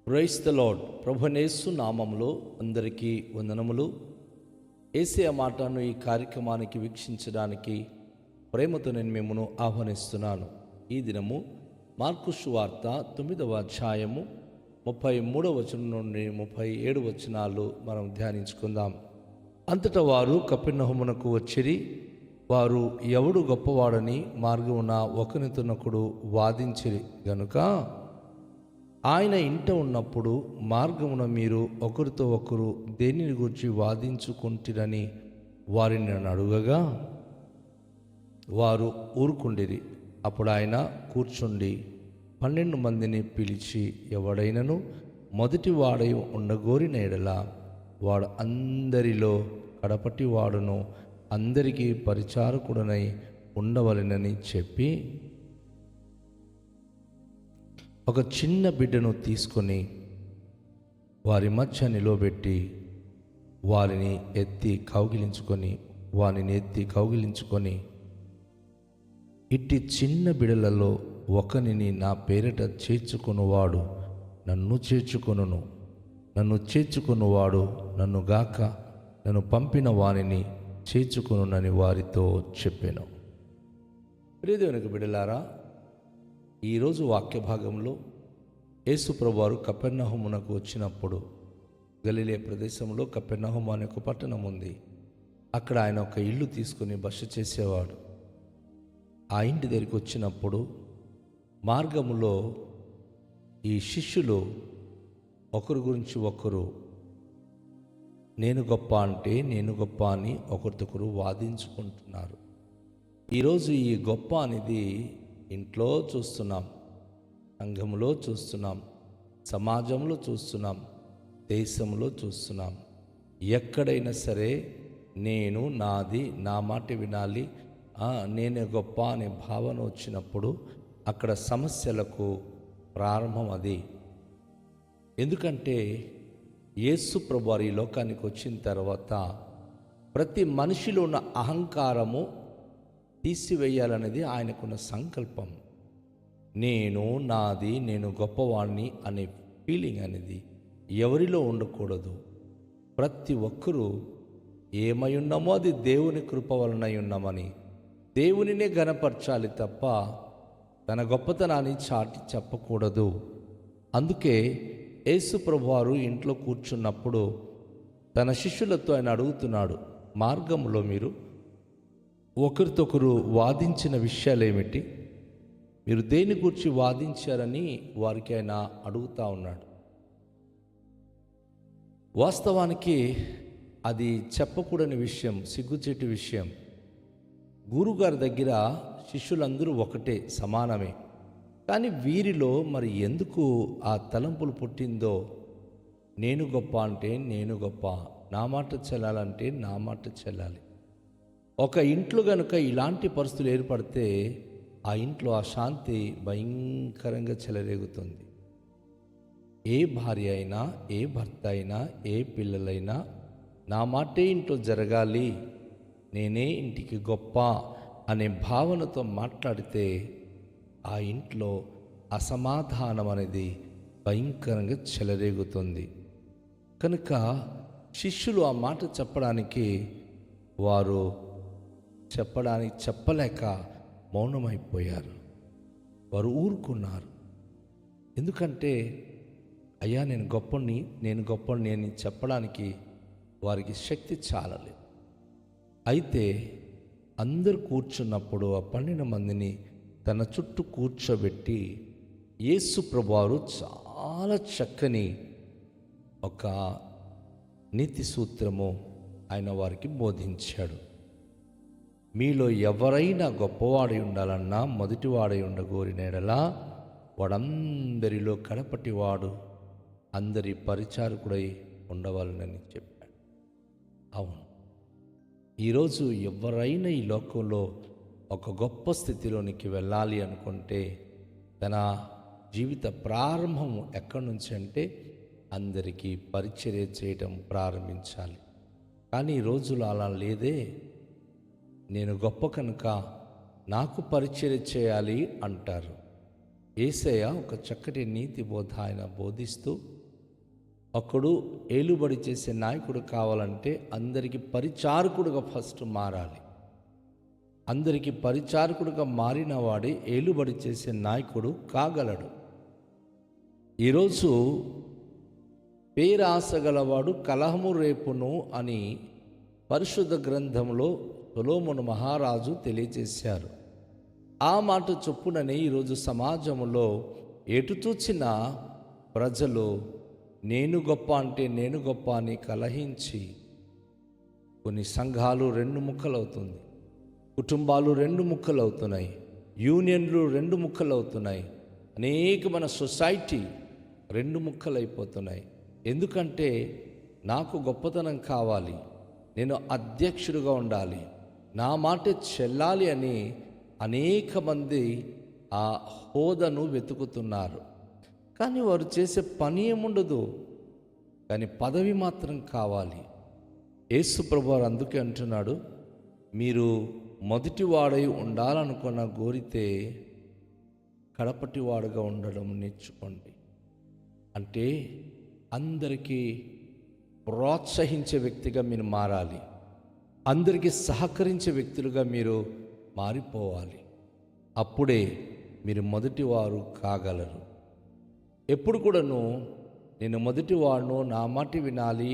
Praise the lord. ప్రభునేసు నామములో అందరికీ వందనములు. యేసయ్య మాటను ఈ కార్యక్రమానికి వీక్షించడానికి ప్రేమతో నేను మిమ్మల్ని ఆహ్వానిస్తున్నాను. ఈ దినము మార్కు సువార్త 9వ అధ్యాయము 33వ వచనం నుండి 37 వచనాలు మనం ధ్యానించుకుందాం. అంతటా వారు కపెర్నహూమునకు వచ్చిరి. వారు ఎవడు గొప్పవాడని మార్గమున ఒకనితోనొకడు వాదించిరి గనుక ఆయన ఇంట ఉన్నప్పుడు మార్గమున మీరు ఒకరితో ఒకరు దేనిని గురించి వాదించుకుంటురని వారిని అడుగగా వారు ఊరుకుండిరి. అప్పుడు ఆయన కూర్చుండి 12 మందిని పిలిచి, ఎవడైనను మొదటి వాడై ఉండగోరిన ఎడల వాడు అందరిలో కడపటి వాడును, అందరికీ పరిచారకుడనై ఉండవలెనని చెప్పి ఒక చిన్న బిడ్డను తీసుకొని వారి మధ్య నిలవబెట్టి వారిని ఎత్తి కౌగిలించుకొని ఇట్టి చిన్న బిడలలో ఒకనిని నా పేరిట చేర్చుకొనువాడు నన్ను చేర్చుకొనును, నన్ను చేర్చుకొనువాడు నన్ను గాక నన్ను పంపిన వానిని చేర్చుకొనునని వారితో చెప్పాను. ప్రియదేవునికి బిడ్డలారా, ఈరోజు వాక్య భాగంలో యేసు ప్రభువారు కపెర్నహూమునకు వచ్చినప్పుడు, గలిలే ప్రదేశంలో కపెర్నహూము అనే ఒక పట్టణం ఉంది. అక్కడ ఆయన ఒక ఇల్లు తీసుకుని బస చేసేవాడు. ఆ ఇంటి దగ్గరికి వచ్చినప్పుడు మార్గములో ఈ శిష్యులు ఒకరి గురించి ఒకరు నేను గొప్ప అంటే నేను గొప్ప అని ఒకరికొకరు వాదించుకుంటున్నారు. ఈరోజు ఈ గొప్ప అనేది ఇంట్లో చూస్తున్నాం, సంఘంలో చూస్తున్నాం, సమాజంలో చూస్తున్నాం, దేశంలో చూస్తున్నాం. ఎక్కడైనా సరే నేను, నాది, నా మాట వినాలి, నేనే గొప్ప అనే భావన వచ్చినప్పుడు అక్కడ సమస్యలకు ప్రారంభం అది. ఎందుకంటే యేసు ప్రభువారు ఈ లోకానికి వచ్చిన తర్వాత ప్రతి మనిషిలో ఉన్న అహంకారము తీసివేయాలనేది ఆయనకున్న సంకల్పం. నేను, నాది, నేను గొప్పవాణ్ణి అనే ఫీలింగ్ అనేది ఎవరిలో ఉండకూడదు. ప్రతి ఒక్కరూ ఏమై ఉన్నామో అది దేవుని కృప వలనై ఉన్నామని దేవునినే ఘనపరచాలి తప్ప తన గొప్పతనాన్ని చాటి చెప్పకూడదు. అందుకే యేసు ప్రభువారు ఇంట్లో కూర్చున్నప్పుడు తన శిష్యులతో ఆయన అడుగుతున్నాడు, మార్గంలో మీరు ఒకరితోకరు వాదించిన విషయాలు ఏమిటి? మీరు దేని గురించి వాదించారని వారికి ఆయన అడుగుతూ ఉన్నాడు. వాస్తవానికి అది చెప్పకూడని విషయం, సిగ్గుచేటి విషయం. గురుగారి దగ్గర శిష్యులందరూ ఒకటే, సమానమే. కానీ వీరిలో మరి ఎందుకు ఆ తలంపులు పుట్టిందో, నేను గొప్ప అంటే నేను గొప్ప, నా మాట చెల్లాలంటే నా మాట చెల్లాలి. ఒక ఇంట్లో కనుక ఇలాంటి పరిస్థితులు ఏర్పడితే ఆ ఇంట్లో ఆ శాంతి భయంకరంగా చెలరేగుతుంది. ఏ భార్య అయినా, ఏ భర్త అయినా, ఏ పిల్లలైనా నా మాటే ఇంట్లో జరగాలి, నేనే ఇంటికి గొప్ప అనే భావనతో మాట్లాడితే ఆ ఇంట్లో అసమాధానం అనేది భయంకరంగా చెలరేగుతుంది. కనుక శిష్యులు ఆ మాట చెప్పలేక మౌనమైపోయారు. వారు ఊరుకున్నారు. ఎందుకంటే అయ్యా నేను గొప్పని అని చెప్పడానికి వారికి శక్తి చాలలేదు. అయితే అందరూ కూర్చున్నప్పుడు ఆ 12 మందిని తన చుట్టూ కూర్చోబెట్టి యేసు ప్రభువారు చాలా చక్కని ఒక నీతి సూత్రము ఆయన వారికి బోధించాడు. మీలో ఎవరైనా గొప్పవాడై ఉండాలన్నా మొదటివాడై ఉండగోరిన ఎడల వాడందరిలో కడపటివాడు, అందరి పరిచారకుడై ఉండవాలని చెప్పాడు. అవును, ఈరోజు ఎవరైనా ఈ లోకంలో ఒక గొప్ప స్థితిలోనికి వెళ్ళాలి అనుకుంటే తన జీవిత ప్రారంభం ఎక్కడి నుంచి అంటే అందరికీ పరిచర్య చేయటం ప్రారంభించాలి. కానీ ఈ రోజులు అలా లేదే. నేను గొప్ప కనుక నాకు పరిచర్య చేయాలి అంటారు. యేసయ్య ఒక చక్కటి నీతి బోధ ఆయన బోధిస్తూ, ఒకడు ఏలుబడి చేసే నాయకుడు కావాలంటే అందరికీ పరిచారకుడుగా ఫస్ట్ మారాలి. అందరికీ పరిచారకుడుగా మారిన వాడే ఏలుబడి చేసే నాయకుడు కాగలడు. ఈరోజు పేరాశ గలవాడు కలహము రేపును అని పరిశుద్ధ గ్రంథంలో సొలొమోను మహారాజు తెలియజేశారు. ఆ మాట చొప్పుననే ఈరోజు సమాజంలో ఎటు చూచిన ప్రజలు నేను గొప్ప అంటే నేను గొప్ప అని కలహించి కొన్ని సంఘాలు రెండు ముక్కలవుతుంది, కుటుంబాలు రెండు ముక్కలవుతున్నాయి, యూనియన్లు రెండు ముక్కలవుతున్నాయి, అనేకమైన సొసైటీ రెండు ముక్కలైపోతున్నాయి. ఎందుకంటే నాకు గొప్పతనం కావాలి, నేను అధ్యక్షుడిగా ఉండాలి, నా మాట చెల్లాలి అని అనేక మంది ఆ హోదాను వెతుకుతున్నారు. కానీ వారు చేసే పని ఏముండదు, కానీ పదవి మాత్రం కావాలి. యేసు ప్రభువారు అందుకే అంటున్నాడు, మీరు మొదటివాడై ఉండాలనుకున్న కోరితే కడపటివాడుగా ఉండడం నేర్చుకోండి. అంటే అందరికీ ప్రోత్సహించే వ్యక్తిగా మీరు మారాలి, అందరికీ సహకరించే వ్యక్తులుగా మీరు మారిపోవాలి. అప్పుడే మీరు మొదటివారు కాగలరు. ఎప్పుడు కూడాను నేను మొదటివాడును, నా మాట వినాలి,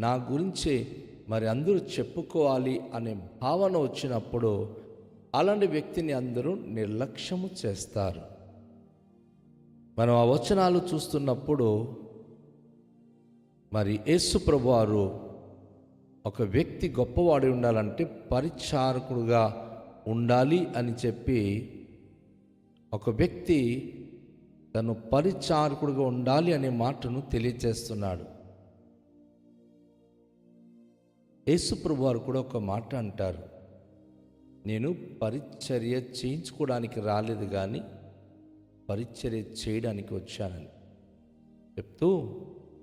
నా గురించే మరి అందరూ చెప్పుకోవాలి అనే భావన వచ్చినప్పుడు అలాంటి వ్యక్తిని అందరూ నిర్లక్ష్యము చేస్తారు. మనం ఆ వచనాలు చూస్తున్నప్పుడు మరి యేసు ప్రభువారు ఒక వ్యక్తి గొప్పవాడి ఉండాలంటే పరిచారకుడుగా ఉండాలి అని చెప్పి, ఒక వ్యక్తి తను పరిచారకుడుగా ఉండాలి అనే మాటను తెలియజేస్తున్నాడు. యేసు ప్రభువారు కూడా ఒక మాట అంటారు, నేను పరిచర్య చేయించుకోవడానికి రాలేదు కానీ పరిచర్య చేయడానికి వచ్చానని చెప్తూ,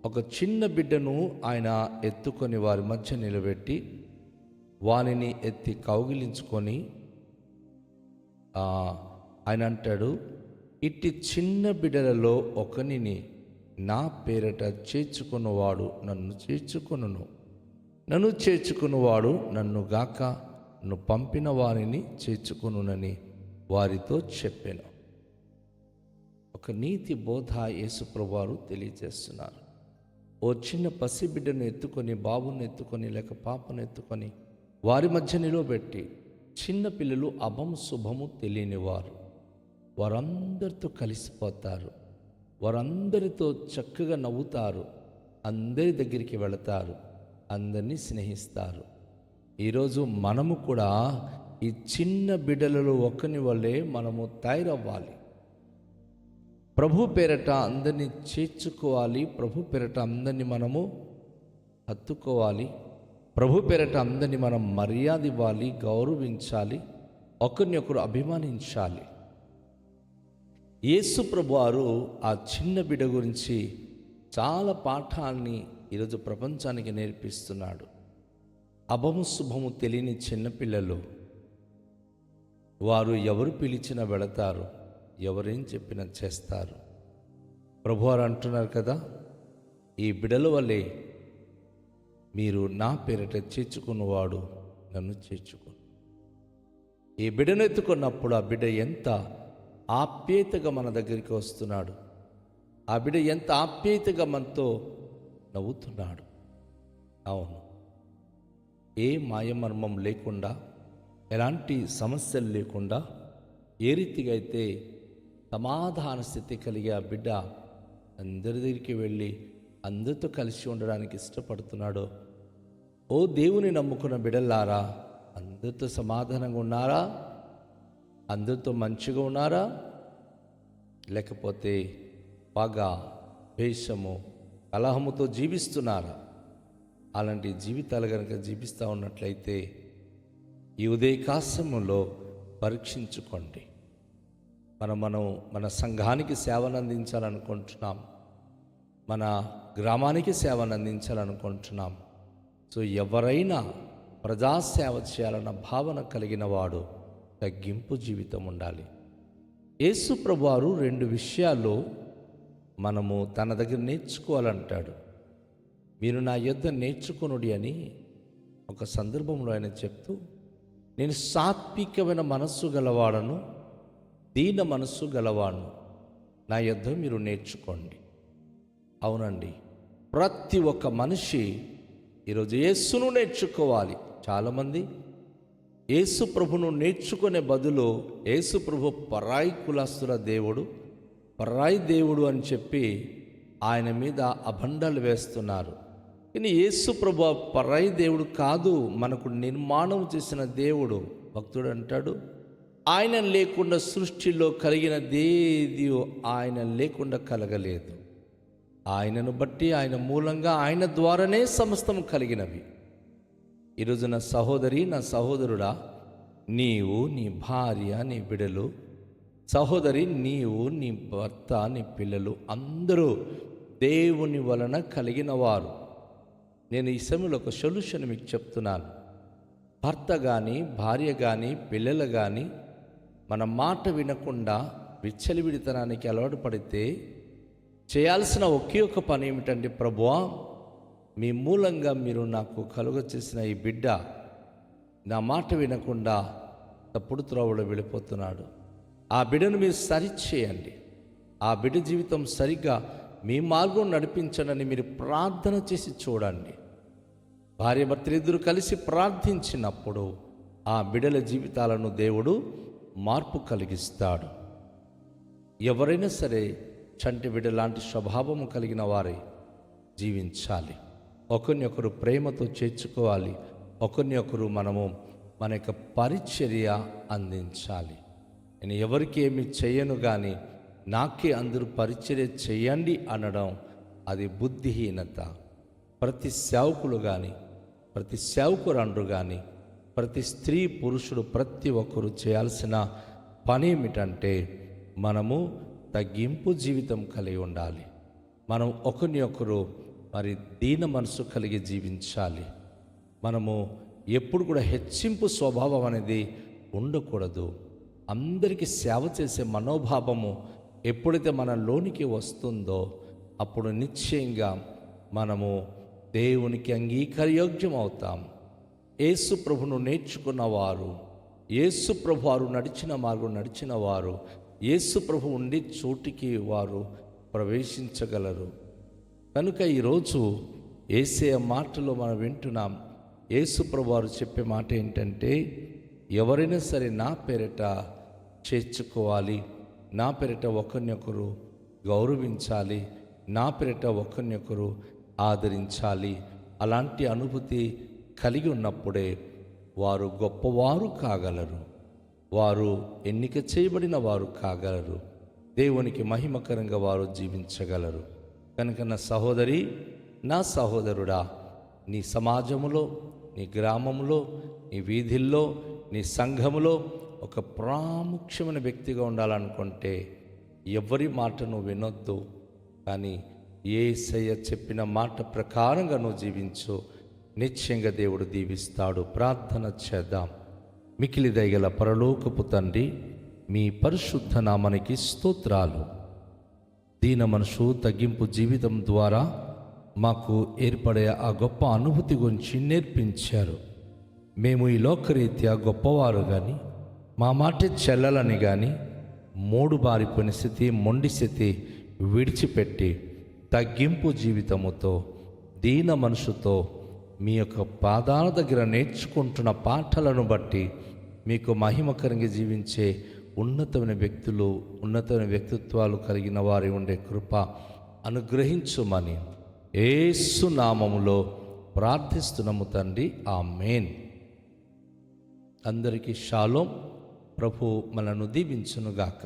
ఒక చిన్న బిడ్డను ఆయన ఎత్తుకొని వారి మధ్య నిలబెట్టి వానిని ఎత్తి కౌగిలించుకొని ఆయన అంటాడు, ఇట్టి చిన్న బిడ్డలలో ఒకనిని నా పేరట చేర్చుకున్నవాడు నన్ను చేర్చుకొనును, నన్ను చేర్చుకున్నవాడు నన్ను గాక నన్ను పంపిన వారిని చేర్చుకొనునని వారితో చెప్పాను. ఒక నీతి బోధ యేసు ప్రభువారు తెలియజేస్తున్నారు. ఓ చిన్న పసిబిడ్డను ఎత్తుకొని, బాబును ఎత్తుకొని లేక పాపను ఎత్తుకొని వారి మధ్య నిలబెట్టి, చిన్న పిల్లలు అభము శుభము తెలియనివారు, వారందరితో కలిసిపోతారు, వారందరితో చక్కగా నవ్వుతారు, అందరి దగ్గరికి వెళతారు, అందరినీ స్నేహిస్తారు. ఈరోజు మనము కూడా ఈ చిన్న బిడ్డలలో ఒకని వల్లే మనము తయారవ్వాలి. ప్రభు పేరట అందరినీ చేర్చుకోవాలి, ప్రభు పేరట అందరినీ మనము హత్తుకోవాలి, ప్రభు పేరట అందరినీ మనం మర్యాద ఇవ్వాలి, గౌరవించాలి, ఒకరిని ఒకరు అభిమానించాలి. యేసు ప్రభువారు ఆ చిన్న బిడ్డ గురించి చాలా పాఠాన్ని ఈరోజు ప్రపంచానికి నేర్పిస్తున్నాడు. అభము శుభము తెలియని చిన్నపిల్లలు, వారు ఎవరు పిలిచినా వెళతారు, ఎవరేం చెప్పినా చేస్తారు. ప్రభువారు అంటున్నారు కదా, ఈ బిడ్డల వల్లే మీరు నా పేరిట చేర్చుకున్నవాడు నన్ను చేర్చుకును. ఈ బిడ్డను ఎత్తుకున్నప్పుడు ఆ బిడ్డ ఎంత ఆప్యాయతగా మన దగ్గరికి వస్తున్నాడు, ఆ బిడ్డ ఎంత ఆప్యాయతగా మనతో నవ్వుతున్నాడు. అవును, ఏ మాయమర్మం లేకుండా, ఎలాంటి సమస్యలు లేకుండా, ఏ రీతిగా అయితే సమాధాన స్థితి కలిగే ఆ బిడ్డ అందరి దగ్గరికి వెళ్ళి అందరితో కలిసి ఉండడానికి ఇష్టపడుతున్నాడో, ఓ దేవుని నమ్ముకున్న బిడ్డలారా, అందరితో సమాధానంగా ఉన్నారా? అందరితో మంచిగా ఉన్నారా? లేకపోతే పగ, ద్వేషము, కలహముతో జీవిస్తున్నారా? అలాంటి జీవితాలు కనుక జీవిస్తూ ఉన్నట్లయితే ఈ ఉదయకాశములో పరీక్షించుకోండి. మనం మన సంఘానికి సేవను అందించాలనుకుంటున్నాం, మన గ్రామానికి సేవను అందించాలనుకుంటున్నాం. సో ఎవరైనా ప్రజాసేవ చేయాలన్న భావన కలిగిన వాడు తగ్గింపు జీవితం ఉండాలి. యేసు ప్రభువారు 2 విషయాలు మనము తన దగ్గర నేర్చుకోవాలంటాడు. మీరు నా యొద్ద నేర్చుకొనుడి అని ఒక సందర్భంలో ఆయన చెప్తూ, నేను సాత్వికమైన మనస్సు గలవాడను, దీన మనస్సు గలవాడను, నా యొద్ద మీరు నేర్చుకోండి. అవునండి, ప్రతి ఒక్క మనిషి ఈరోజు యేసును నేర్చుకోవాలి. చాలామంది యేసు ప్రభును నేర్చుకునే బదులు యేసు ప్రభు పరాయి కులస్తుల దేవుడు, పరాయి దేవుడు అని చెప్పి ఆయన మీద అబండాలు వేస్తున్నారు. కానీ యేసు ప్రభు పరాయి దేవుడు కాదు, మనకు నిర్మాణం చేసిన దేవుడు. భక్తుడు అంటాడు, ఆయన లేకుండా సృష్టిలో కలిగినదేది ఆయన లేకుండా కలగలేదు. ఆయనను బట్టి, ఆయన మూలంగా, ఆయన ద్వారానే సమస్తం కలిగినవి. ఈరోజు నా సహోదరి, నా సహోదరుడా, నీవు, నీ భార్య, నీ బిడ్డలు, సహోదరి, నీవు, నీ భర్త, నీ పిల్లలు అందరూ దేవుని వలన కలిగిన వారు. నేను ఈ సమయంలో ఒక సొల్యూషన్ మీకు చెప్తున్నాను. భర్త కానీ, భార్య కానీ, పిల్లలు కానీ మన మాట వినకుండా విచ్చలవిడితనానికి అలవాటు పడితే చేయాల్సిన ఒకే ఒక పని ఏమిటంటే, ప్రభువా, మీ మూలంగా మీరు నాకు కలుగ చేసిన ఈ బిడ్డ నా మాట వినకుండా తప్పుడు త్రోవలో వెళ్ళిపోతున్నాడు. ఆ బిడ్డను మీరు సరిచేయండి, ఆ బిడ్డ జీవితం సరిగ్గా మీ మార్గం నడిపించడని మీరు ప్రార్థన చేసి చూడండి. భార్య భర్తలిద్దరూ కలిసి ప్రార్థించినప్పుడు ఆ బిడ్డల జీవితాలను దేవుడు మార్పు కలిగిస్తాడు. ఎవరైనా సరే చంటి బిడ్డ లాంటి స్వభావము కలిగిన వారే జీవించాలి. ఒకరిని ఒకరు ప్రేమతో చేర్చుకోవాలి. ఒకరిని ఒకరు మనము మన యొక్క పరిచర్య అందించాలి. నేను ఎవరికి ఏమి చేయను కానీ నాకే అందరూ పరిచర్య చేయండి అనడం అది బుద్ధిహీనత. ప్రతి సేవకులు కానీ, ప్రతి సేవకురాండ్రు కానీ, ప్రతి స్త్రీ పురుషుడు ప్రతి ఒక్కరూ చేయాల్సిన పని ఏమిటంటే, మనము తగ్గింపు జీవితం కలిగి ఉండాలి. మనం ఒకరిని ఒకరు మరి దీన మనసు కలిగి జీవించాలి. మనము ఎప్పుడు కూడా హెచ్చింపు స్వభావం అనేది ఉండకూడదు. అందరికీ సేవ చేసే మనోభావము ఎప్పుడైతే మన లోనికి వస్తుందో అప్పుడు నిశ్చయంగా మనము దేవునికి అంగీకారయోగ్యం అవుతాం. యేసు ప్రభును నేర్చుకున్నవారు, యేసు ప్రభు వారు నడిచిన మార్గం నడిచిన వారు, యేసు ప్రభు ఉండి చోటికి వారు ప్రవేశించగలరు. కనుక ఈరోజు యేసయ్య మాటలో మనం వింటున్నాం. యేసు ప్రభు వారు చెప్పే మాట ఏంటంటే, ఎవరైనా సరే నా పేరిట చేర్చుకోవాలి, నా పేరిట ఒకరినొకరు గౌరవించాలి, నా పేరిట ఒకరినొకరు ఆదరించాలి. అలాంటి అనుభూతి కలిగి ఉన్నప్పుడే వారు గొప్పవారు కాగలరు, వారు ఎన్నిక చేయబడిన వారు కాగలరు, దేవునికి మహిమకరంగా వారు జీవించగలరు. కనుక నా సహోదరి, నా సహోదరుడా, నీ సమాజంలో, నీ గ్రామంలో, నీ వీధిల్లో, నీ సంఘములో ఒక ప్రాముఖ్యమైన వ్యక్తిగా ఉండాలనుకుంటే ఎవరి మాటను వినొద్దు, కానీ యేసయ్య చెప్పిన మాట ప్రకారంగా నువ్వు జీవించు. నిశ్చయంగా దేవుడు దీవిస్తాడు. ప్రార్థన చేద్దాం. మికిలి దయగల పరలోకపు తండ్రి, మీ పరిశుద్ధ నామానికి స్తోత్రాలు. దీన మనసు తగ్గింపు జీవితం ద్వారా మాకు ఏర్పడే ఆ గొప్ప అనుభూతి గురించి నేర్పించారు. మేము ఈ లోకరీత్యా గొప్పవారు కానీ, మా మాట చెల్లలని కానీ, మూడు బారిపోయిన స్థితి, మొండి స్థితి విడిచిపెట్టి తగ్గింపు జీవితముతో, దీన మనసుతో మీ యొక్క పాదాల దగ్గర నేర్చుకుంటున్న పాఠాలను బట్టి మీకు మహిమకరంగా జీవించే ఉన్నతమైన వ్యక్తులు, ఉన్నతమైన వ్యక్తిత్వాలు కలిగిన వారి ఉండే కృప అనుగ్రహించుమని యేసు నామములో ప్రార్థిస్తున్నాము తండ్రి. ఆమేన్. అందరికీ షాలోం. ప్రభు మనను దీవించునుగాక.